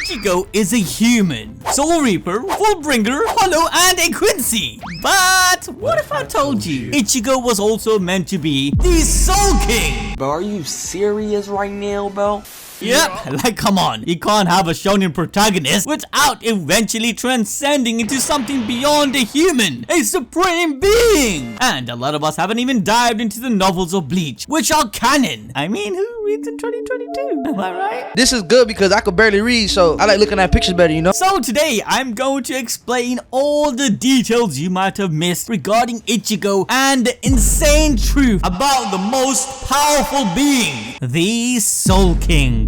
Ichigo is a human, Soul Reaper, Fullbringer, Hollow, and a Quincy. But what if I told you Ichigo was also meant to be the Soul King? Bro, are you serious right now, bro? Yep, like come on, you can't have a shonen protagonist without eventually transcending into something beyond a human, a supreme being. And a lot of us haven't even dived into the novels of Bleach, which are canon. I mean, who reads in 2022? Am I right? This is good because I could barely read, so I like looking at pictures better, you know? So today, I'm going to explain all the details you might have missed regarding Ichigo and the insane truth about the most powerful being, the Soul King.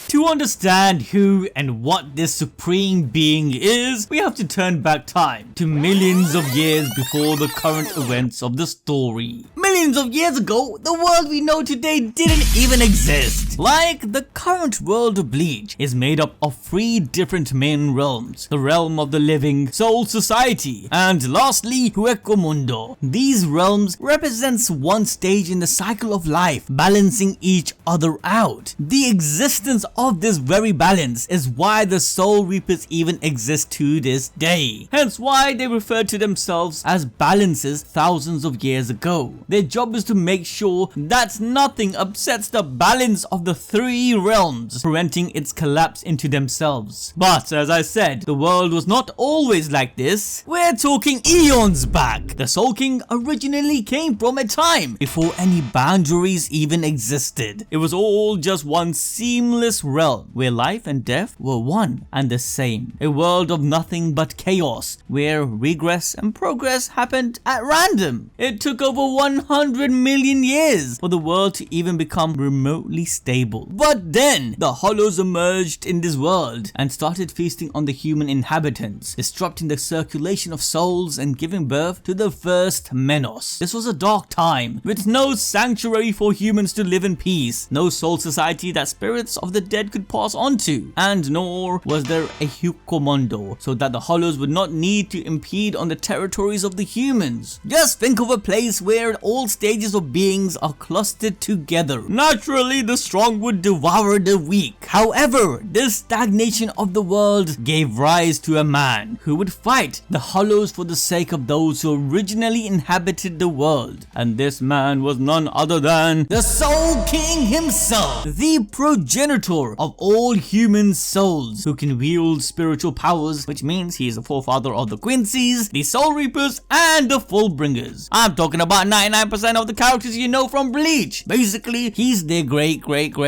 To understand who and what this supreme being is, we have to turn back time to millions of years before the current events of the story. Millions of years ago, the world we know today didn't even exist. Like, the current world of Bleach is made up of 3 different main realms: the realm of the living, Soul Society, and lastly, Hueco. These realms represents one stage in the cycle of life, balancing each other out. The existence of this very balance is why the Soul Reapers even exist to this day. Hence why they refer to themselves as balances thousands of years ago. Their job is to make sure that nothing upsets the balance of the 3 realms, preventing its collapse into themselves. But as I said, the world was not always like this. We're talking eons back. The Soul King originally came from a time before any boundaries even existed. It was all just one seamless realm where life and death were one and the same. A world of nothing but chaos where regress and progress happened at random. It took over 100 million years for the world to even become remotely stable. But then the Hollows emerged in this world and started feasting on the human inhabitants, disrupting the circulation of souls and giving birth to the first Menos. This was a dark time with no sanctuary for humans to live in peace, no soul society that spirits of the dead could pass on to, and nor was there a Hueco so that the Hollows would not need to impede on the territories of the humans. Just think of a place where all stages of beings are clustered together. Naturally, the strong would devour the weak. However, this stagnation of the world gave rise to a man who would fight the Hollows for the sake of those who originally inhabited the world. And this man was none other than the Soul King himself, the progenitor of all human souls, who can wield spiritual powers, which means he is the forefather of the Quincy's, the Soul Reapers, and the Fullbringers. I'm talking about 99% of the characters you know from Bleach. Basically, he's their great granddaddy.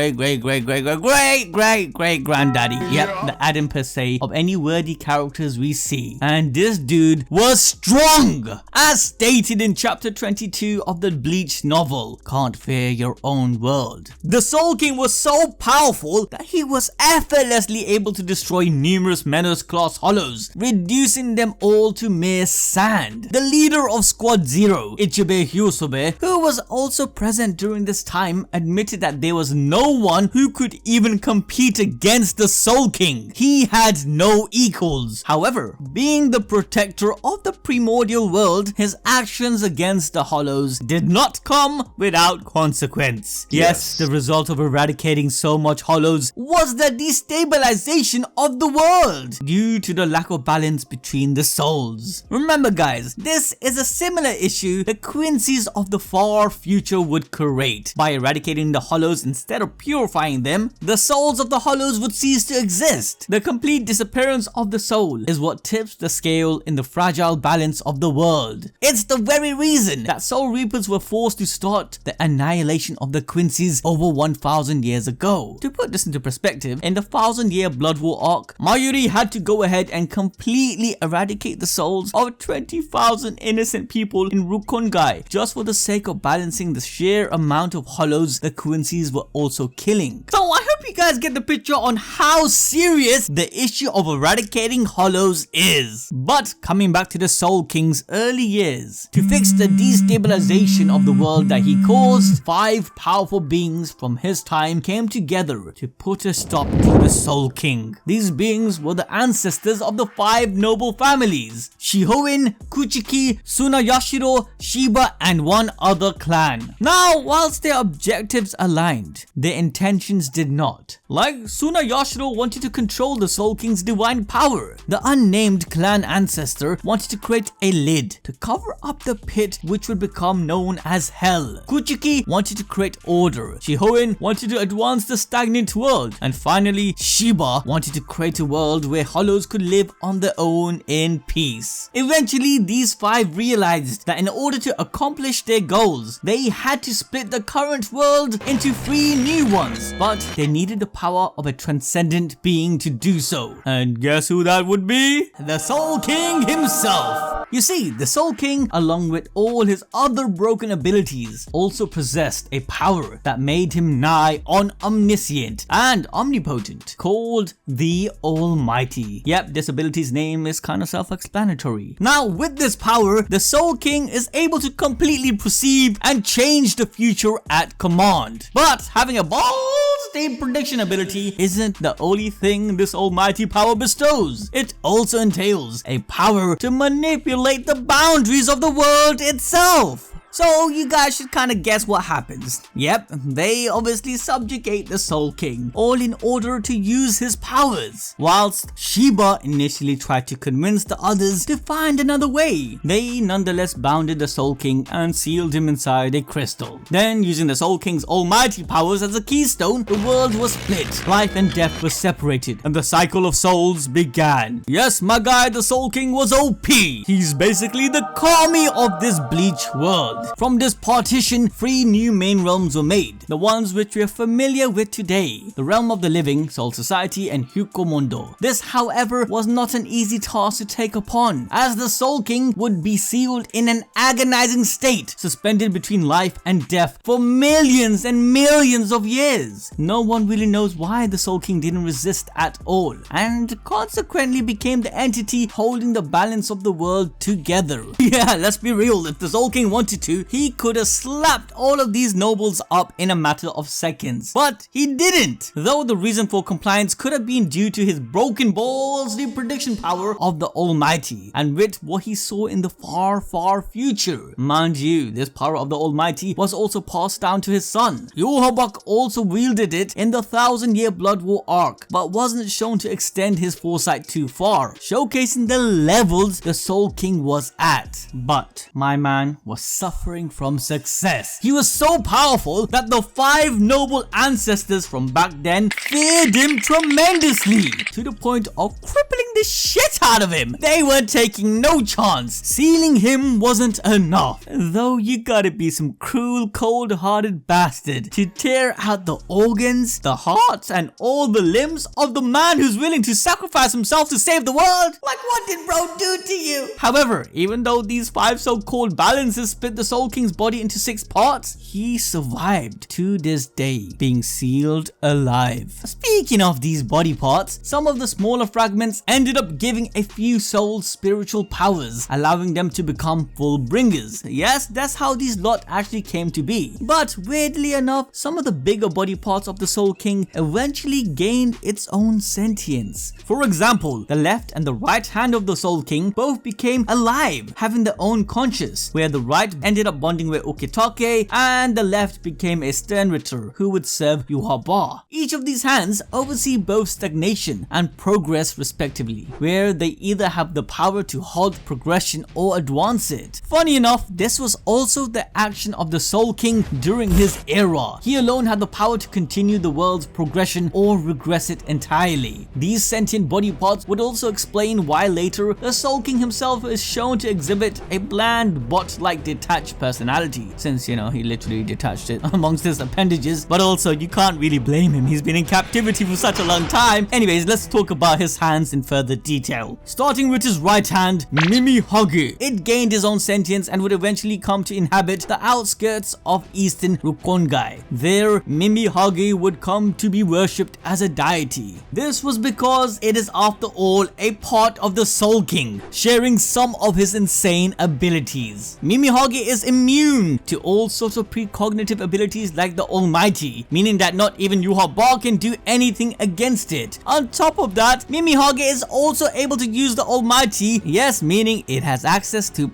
Yep, the Adam per se of any worthy characters we see. And this dude was strong, as stated in chapter 22 of the Bleach novel, Can't Fear Your Own World. The Soul King was so powerful that he was effortlessly able to destroy numerous Menos-class Hollows, reducing them all to mere sand. The leader of Squad Zero, Ichibe Hyusobe, who was also present during this time, admitted that there was no one who could even compete against the Soul King. He had no equals. However, being the protector of the primordial world, his actions against the Hollows did not come without consequence. Yes, the result of eradicating so much Hollows was the destabilization of the world due to the lack of balance between the souls. Remember guys, this is a similar issue the Quincy's of the far future would create. By eradicating the Hollows instead of purifying them, the souls of the Hollows would cease to exist. The complete disappearance of the soul is what tips the scale in the fragile balance of the world. It's the very reason that Soul Reapers were forced to start the annihilation of the Quincy's over 1,000 years ago. To put this into perspective, in the 1,000-year Blood War arc, Mayuri had to go ahead and completely eradicate the souls of 20,000 innocent people in Rukongai just for the sake of balancing the sheer amount of Hollows the Quincy's were also killing. So I hope you guys get the picture on how serious the issue of eradicating Hollows is. But coming back to the Soul King's early years, to fix the destabilization of the world that he caused, 5 powerful beings from his time came together to put a stop to the Soul King. These beings were the ancestors of the 5 noble families: Shihoin, Kuchiki, Tsunayashiro, Shiba, and one other clan. Now, whilst their objectives aligned, their intentions did not. not. Like Tsunayashiro wanted to control the Soul King's divine power. The unnamed clan ancestor wanted to create a lid to cover up the pit which would become known as Hell. Kuchiki wanted to create order. Shihoin wanted to advance the stagnant world. And finally, Shiba wanted to create a world where hollows could live on their own in peace. Eventually, these five realized that in order to accomplish their goals, they had to split the current world into 3 new ones, but they needed the power of a transcendent being to do so. And guess who that would be? The Soul King himself. You see, the Soul King, along with all his other broken abilities, also possessed a power that made him nigh on omniscient and omnipotent, called the Almighty. Yep, this ability's name is kind of self-explanatory. Now, with this power, the Soul King is able to completely perceive and change the future at command. But having a balls-deep prediction ability isn't the only thing this almighty power bestows. It also entails a power to manipulate the boundaries of the world itself. So you guys should kind of guess what happens. Yep, they obviously subjugate the Soul King, all in order to use his powers. Whilst Shiba initially tried to convince the others to find another way, they nonetheless bounded the Soul King and sealed him inside a crystal. Then, using the Soul King's almighty powers as a keystone, the world was split, life and death were separated, and the cycle of souls began. Yes, my guy, the Soul King was OP. He's basically the Kami of this Bleach world. From this partition, 3 new main realms were made, the ones which we are familiar with today, the realm of the living, Soul Society, and Hyukomondo. This, however, was not an easy task to take upon, as the Soul King would be sealed in an agonizing state, suspended between life and death for millions and millions of years. No one really knows why the Soul King didn't resist at all, and consequently became the entity holding the balance of the world together. Yeah, let's be real, if the Soul King wanted to, he could have slapped all of these nobles up in a matter of seconds. But he didn't, though the reason for compliance could have been due to his broken balls, the prediction power of the Almighty, and with what he saw in the far future. Mind you, this power of the Almighty was also passed down to his son. Yuhaba also wielded it in the 1000-year Blood War arc, but wasn't shown to extend his foresight too far, showcasing the levels the Soul King was at. But my man was suffering from success. He was so powerful that the 5 noble ancestors from back then feared him tremendously, to the point of crippling the shit out of him. They were taking no chance. Sealing him wasn't enough, though you gotta be some cruel, cold-hearted bastard to tear out the organs, the heart, and all the limbs of the man who's willing to sacrifice himself to save the world. Like, what did bro do to you? However, even though these 5 so-called balances split the Soul King's body into 6 parts, he survived to this day, being sealed alive. Speaking of these body parts, some of the smaller fragments ended up giving a few souls spiritual powers, allowing them to become full bringers. Yes, that's how these lot actually came to be. But weirdly enough, some of the bigger body parts of the Soul King eventually gained its own sentience. For example, the left and the right hand of the Soul King both became alive, having their own conscience, where the right ended up bonding with Ukitake and the left became a Sternritter who would serve Yuhaba. Each of these hands oversee both stagnation and progress respectively, where they either have the power to halt progression or advance it. Funny enough, this was also the action of the Soul King during his era. He alone had the power to continue the world's progression or regress it entirely. These sentient body parts would also explain why later the Soul King himself is shown to exhibit a bland bot-like detached personality, since he literally detached it amongst his appendages. But also, you can't really blame him, he's been in captivity for such a long time. Anyways, let's talk about his hands in further detail. Starting with his right hand, Mimihage. It gained his own sentience and would eventually come to inhabit the outskirts of eastern Rukongai. There, Mimihage would come to be worshipped as a deity. This was because it is after all a part of the Soul King, sharing some of his insane abilities. Mimihage is immune to all sorts of precognitive abilities like the Almighty, meaning that not even Yuhaba can do anything against it. On top of that, Mimihage is also able to use the Almighty, yes, meaning it has access to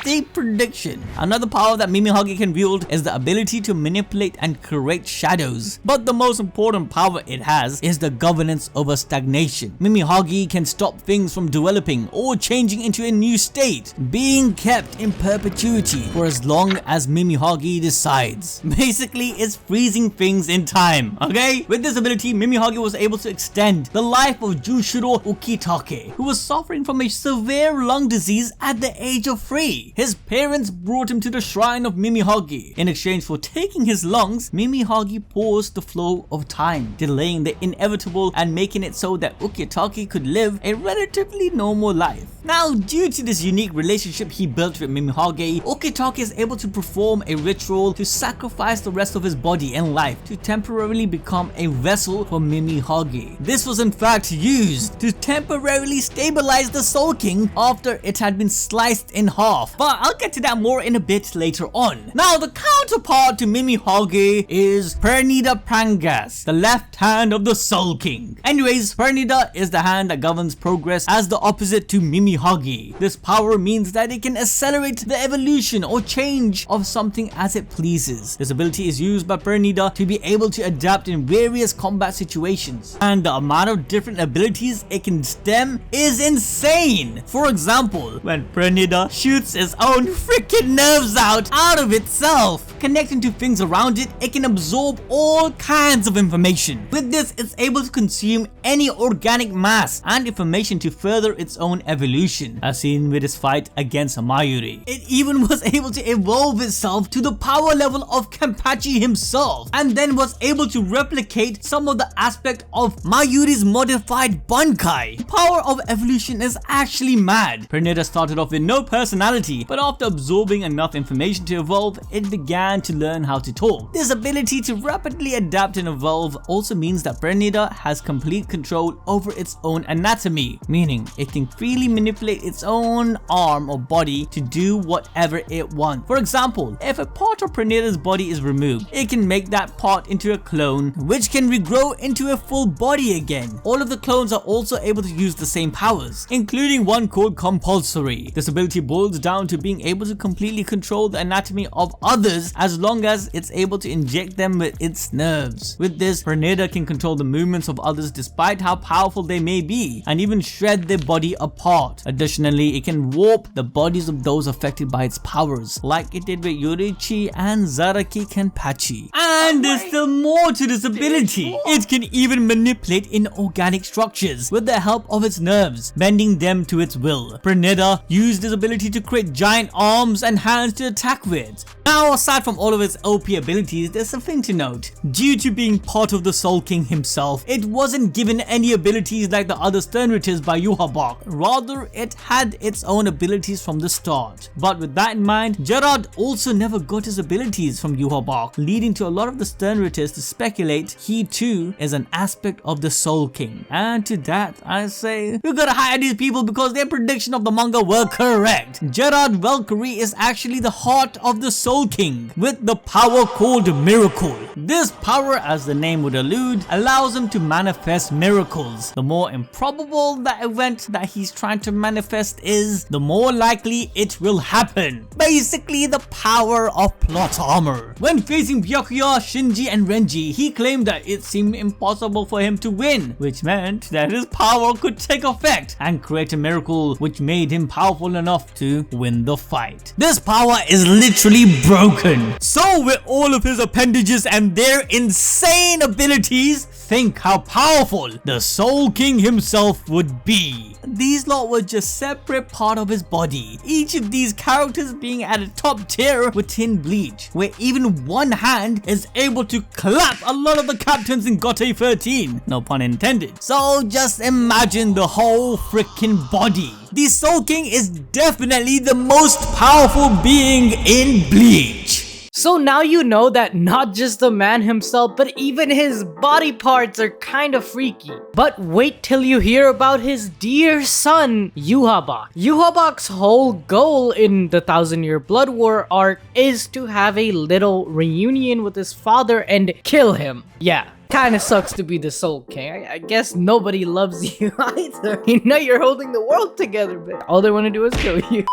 state prediction. Another power that Mimi Hagi can wield is the ability to manipulate and create shadows. But the most important power it has is the governance over stagnation. Mimi Hagi can stop things from developing or changing into a new state, being kept in perpetuity for as long as Mimi Hagi decides. Basically, it's freezing things in time, okay? With this ability, Mimi Hagi was able to extend the life of Jushiro Ukitake, who was suffering from a severe lung disease at the age of 3. His parents brought him to the shrine of Mimi Hagi. In exchange for taking his lungs, Mimi Hagi paused the flow of time, delaying the inevitable and making it so that Ukitake could live a relatively normal life. Now, due to this unique relationship he built with Mimi Hagi, Ukitake is able to perform a ritual to sacrifice the rest of his body and life to temporarily become a vessel for Mimi Hagi. This was in fact used to temporarily stabilize the Soul King after it had been sliced in half, but I'll get to that more in a bit later on. Now, the counterpart to Mimi Hagi is Pernida Prangas, the left hand of the Soul King. Anyways, Pernida is the hand that governs progress as the opposite to Mimi Hagi. This power means that it can accelerate the evolution or change of something as it pleases. This ability is used by Pernida to be able to adapt in various combat situations, and the amount of different abilities it can stem is insane. For example, when Pernida shoots its own freaking nerves out of itself, connecting to things around it, it can absorb all kinds of information. With this, it's able to consume any organic mass and information to further its own evolution, as seen with its fight against Mayuri. It even was able to evolve itself to the power level of Kenpachi himself, and then was able to replicate some of the aspect of Mayuri's modified Bankai. The power of evolution is actually mad. Pernida started off with no personality, but after absorbing enough information to evolve, it began to learn how to talk. This ability to rapidly adapt and evolve also means that Pernida has complete control over its own anatomy, meaning it can freely manipulate its own arm or body to do whatever it wants. For example, if a part of Pernida's body is removed, it can make that part into a clone, which can regrow into a full body again. All of the clones are also able to use the same powers, including one called compulsory. This ability boils down to being able to completely control the anatomy of others as long as it's able to inject them with its nerves. With this, Pernida can control the movements of others despite how powerful they may be, and even shred their body apart. Additionally, it can warp the bodies of those affected by its powers, like it did with Yorichi and Zaraki Kenpachi. And there's still more to this ability. It can even manipulate inorganic structures with the help of its nerves, bending them to its will. Pernida used this ability to create giant arms and hands to attack with. Now, aside from all of its OP abilities, there's something to note. Due to being part of the Soul King himself, it wasn't given any abilities like the other Sternritters by Yuhaba. Rather, it had its own abilities from the start. But with that in mind, Gerard also never got his abilities from Yuhaba, leading to a lot of the Sternritters to speculate he too is an aspect of the Soul King. And to that, I say, we gotta hire these people because their prediction of the manga were correct. Gerard Valkyrie is actually the heart of the Soul King, with the power called Miracle. This power, as the name would allude, allows him to manifest miracles. The more improbable the event that he's trying to manifest is, the more likely it will happen. Basically, the power of plot armor. When facing Byakuya, Shinji and Renji, he claimed that it seemed impossible for him to win, which meant that his power could take effect and create a miracle which made him powerful enough to win the fight. This power is literally broken. So with all of his appendages and their insane abilities, think how powerful the Soul King himself would be. These lot were just separate part of his body, each of these characters being at a top tier within Bleach, where even one hand is able to clap a lot of the captains in Gote 13, no pun intended. So just imagine the whole freaking body. The Soul King is definitely the most powerful being in Bleach. So now you know that not just the man himself, but even his body parts are kind of freaky. But wait till you hear about his dear son, Yuhaba. Yuhaba's whole goal in the 1000-Year Blood War arc is to have a little reunion with his father and kill him. Yeah. Kinda sucks to be the Soul King. I guess nobody loves you either. You know you're holding the world together, but all they want to do is kill you.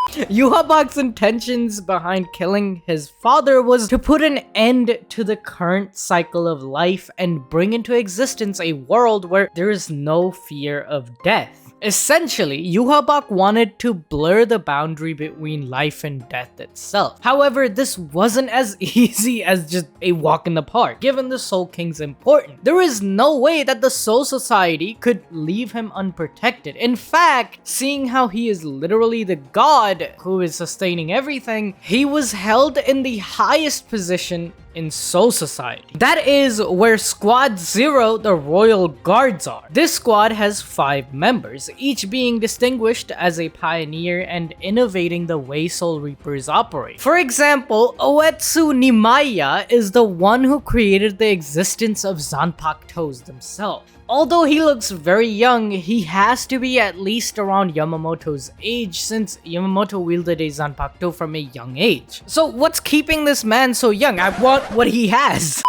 Yuhabak's intentions behind killing his father was to put an end to the current cycle of life and bring into existence a world where there is no fear of death. Essentially, Yuhabak wanted to blur the boundary between life and death itself. However, this wasn't as easy as just a walk in the park, given the Soul King's importance. There is no way that the Soul Society could leave him unprotected. In fact, seeing how he is literally the god who is sustaining everything, he was held in the highest position in Soul Society. That is where Squad 0, the Royal Guards, are. This squad has 5 members, each being distinguished as a pioneer and innovating the way Soul Reapers operate. For example, Uetsu Nimaiya is the one who created the existence of Zanpakutos themselves. Although he looks very young, he has to be at least around Yamamoto's age since Yamamoto wielded a Zanpakuto from a young age. So what's keeping this man so young? I want what he has.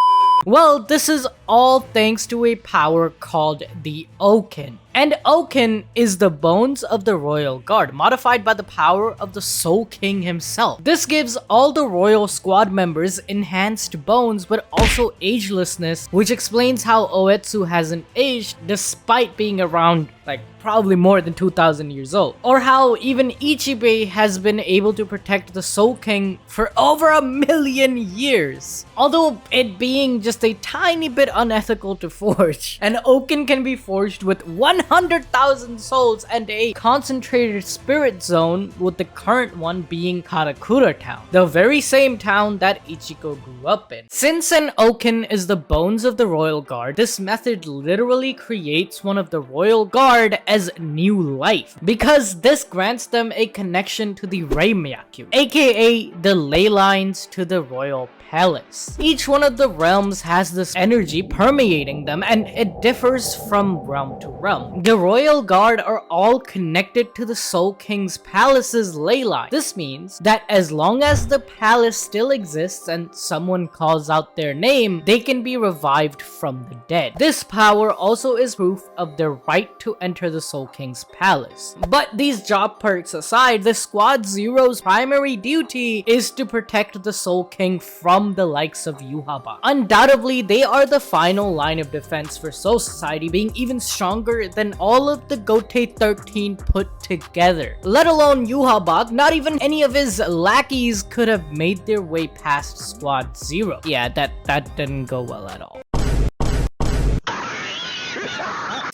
Well, this is all thanks to a power called the Oken. And Oken is the bones of the Royal Guard, modified by the power of the Soul King himself. This gives all the Royal Squad members enhanced bones but also agelessness, which explains how Uetsu hasn't aged despite being around like probably more than 2,000 years old. Or how even Ichibei has been able to protect the Soul King for over 1,000,000 years. Although it being just a tiny bit unethical to forge, an Oken can be forged with 100,000 souls and a concentrated spirit zone, with the current one being Karakura Town, the very same town that Ichigo grew up in. Since an Oken is the bones of the Royal Guard, this method literally creates one of the Royal Guard as new life, because this grants them a connection to the Reimyaku, aka the ley lines to the Royal Palace. Each one of the realms has this energy permeating them, and it differs from realm to realm. The Royal Guard are all connected to the Soul King's palace's ley line. This means that as long as the palace still exists and someone calls out their name, they can be revived from the dead. This power also is proof of their right to enter the Soul King's palace. But these job perks aside, the Squad Zero's primary duty is to protect the Soul King from the likes of Yuhaba. Undoubtedly, they are the final line of defense for Soul Society, being even stronger than all of the Gotei 13 put together. Let alone Yuhaba, not even any of his lackeys could have made their way past Squad 0. Yeah, that didn't go well at all.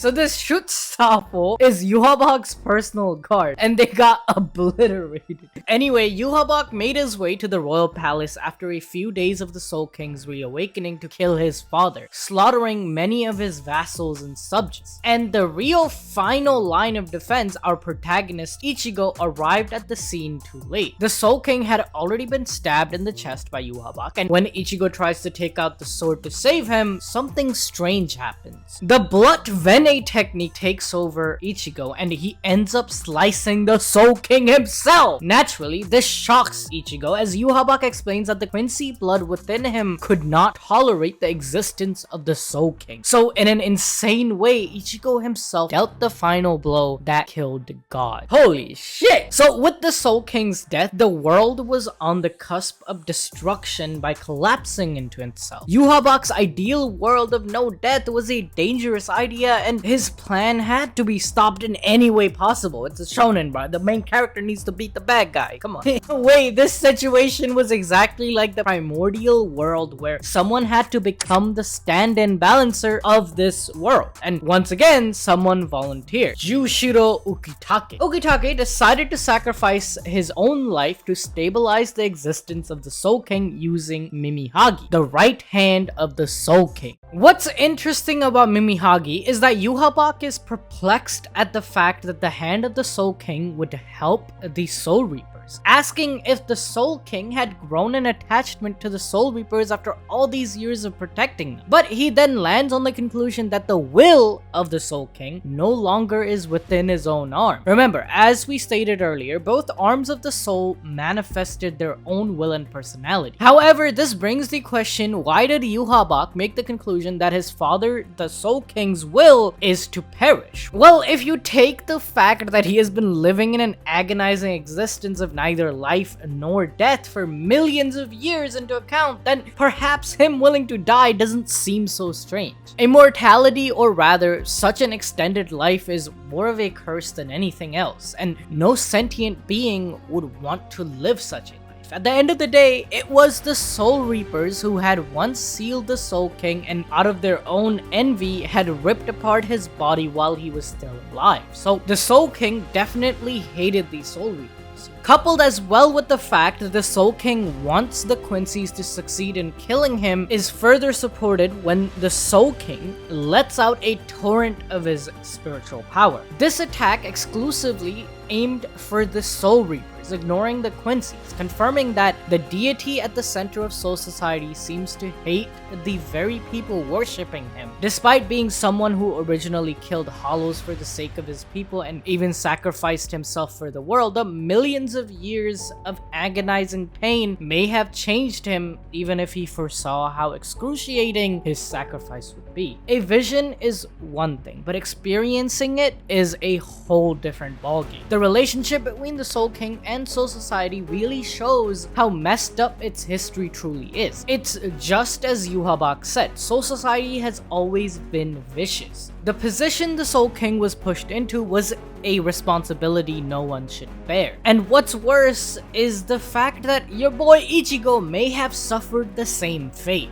So this Shutsafo is Yuhabak's personal guard, and they got obliterated. Anyway, Yuhabak made his way to the royal palace after a few days of the Soul King's reawakening to kill his father, slaughtering many of his vassals and subjects. And the real final line of defense, our protagonist Ichigo, arrived at the scene too late. The Soul King had already been stabbed in the chest by Yuhabak, and when Ichigo tries to take out the sword to save him, something strange happens. The Blood Vene technique takes over Ichigo, and he ends up slicing the Soul King himself. Naturally, this shocks Ichigo, as Yuhabak explains that the Quincy blood within him could not tolerate the existence of the Soul King. So in an insane way, Ichigo himself dealt the final blow that killed the god. Holy shit! So with the Soul King's death, the world was on the cusp of destruction by collapsing into itself. Yuhabak's ideal world of no death was a dangerous idea, and his plan had to be stopped in any way possible. It's a shonen, bro. The main character needs to beat the bad guy. Come on. Wait, this situation was exactly like the primordial world where someone had to become the stand-in balancer of this world. And once again, someone volunteered. Jushiro Ukitake. Ukitake decided to sacrifice his own life to stabilize the existence of the Soul King using Mimihagi, the right hand of the Soul King. What's interesting about Mimihagi is that Yuhabak is perplexed at the fact that the hand of the Soul King would help the Soul Reapers, asking if the Soul King had grown an attachment to the Soul Reapers after all these years of protecting them. But he then lands on the conclusion that the will of the Soul King no longer is within his own arm. Remember, as we stated earlier, both arms of the soul manifested their own will and personality. However, this brings the question, why did Yuhabak make the conclusion conclusion that his father, the Soul King's will is to perish. Well, if you take the fact that he has been living in an agonizing existence of neither life nor death for millions of years into account, then perhaps him willing to die doesn't seem so strange. Immortality, or rather, such an extended life, is more of a curse than anything else, and no sentient being would want to live such a life. At the end of the day, it was the Soul Reapers who had once sealed the Soul King and out of their own envy had ripped apart his body while he was still alive. So the Soul King definitely hated the Soul Reapers. Coupled as well with the fact that the Soul King wants the Quincy's to succeed in killing him is further supported when the Soul King lets out a torrent of his spiritual power. This attack exclusively aimed for the Soul Reapers, ignoring the Quincy's, confirming that the deity at the center of Soul Society seems to hate the very people worshipping him. Despite being someone who originally killed Hollows for the sake of his people and even sacrificed himself for the world, the millions of years of agonizing pain may have changed him, even if he foresaw how excruciating his sacrifice would be. A vision is one thing, but experiencing it is a whole different ballgame. The relationship between the Soul King and Soul Society really shows how messed up its history truly is. It's just as Yuhaba said, Soul Society has always been vicious. The position the Soul King was pushed into was a responsibility no one should bear. And what's worse is the fact that your boy Ichigo may have suffered the same fate.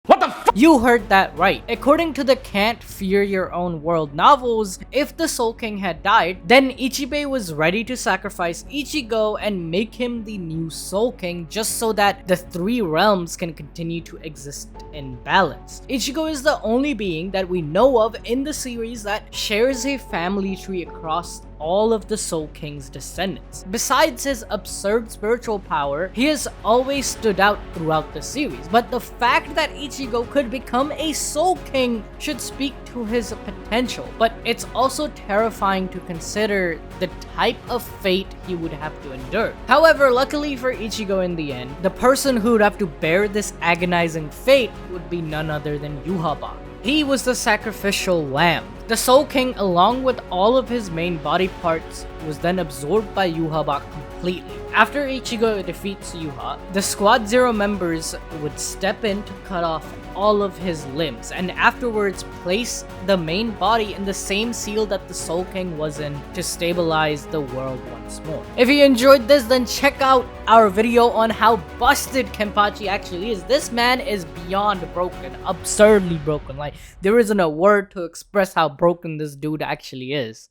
What the f- You heard that right. According to the Can't Fear Your Own World novels, if the Soul King had died, then Ichibei was ready to sacrifice Ichigo and make him the new Soul King just so that the three realms can continue to exist in balance. Ichigo is the only being that we know of in the series that shares a family tree across all of the Soul King's descendants. Besides his absurd spiritual power, he has always stood out throughout the series, but the fact that Ichigo could become a Soul King should speak to his potential, but it's also terrifying to consider the type of fate he would have to endure. However, luckily for Ichigo in the end, the person who would have to bear this agonizing fate would be none other than Yuhaba. He was the sacrificial lamb. The Soul King, along with all of his main body parts, was then absorbed by Yuhaba completely. After Ichigo defeats Yuha, the Squad Zero members would step in to cut off all of his limbs, and afterwards place the main body in the same seal that the Soul King was in to stabilize the world once more. If you enjoyed this, then check out our video on how busted Kenpachi actually is. This man is beyond broken, absurdly broken. Like, there isn't a word to express how broken this dude actually is.